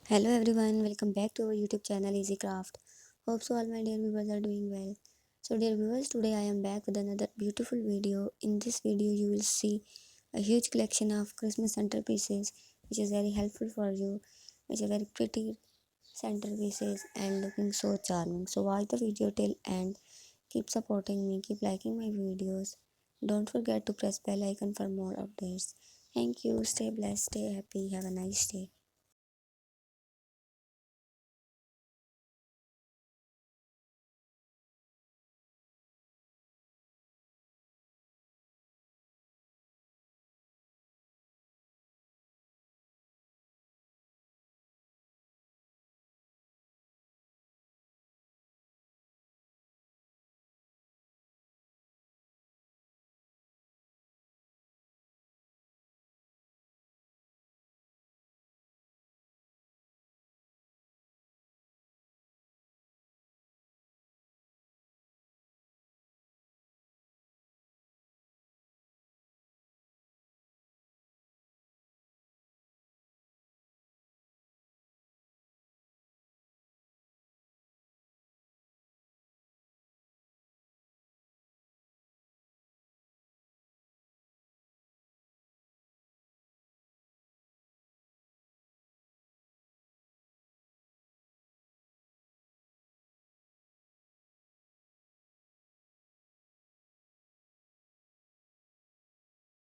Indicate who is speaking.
Speaker 1: Hello everyone, welcome back to our YouTube channel Easy Craft. Hope so all my dear viewers are doing well. So dear viewers, today I am back with another beautiful video. In this video you will see a huge collection of Christmas centerpieces which is very helpful for you, which are very pretty centerpieces and looking so charming. So watch the video till end. Keep supporting me, keep liking my videos. Don't forget to press bell icon for more updates. Thank you, stay blessed, stay happy, have a nice day.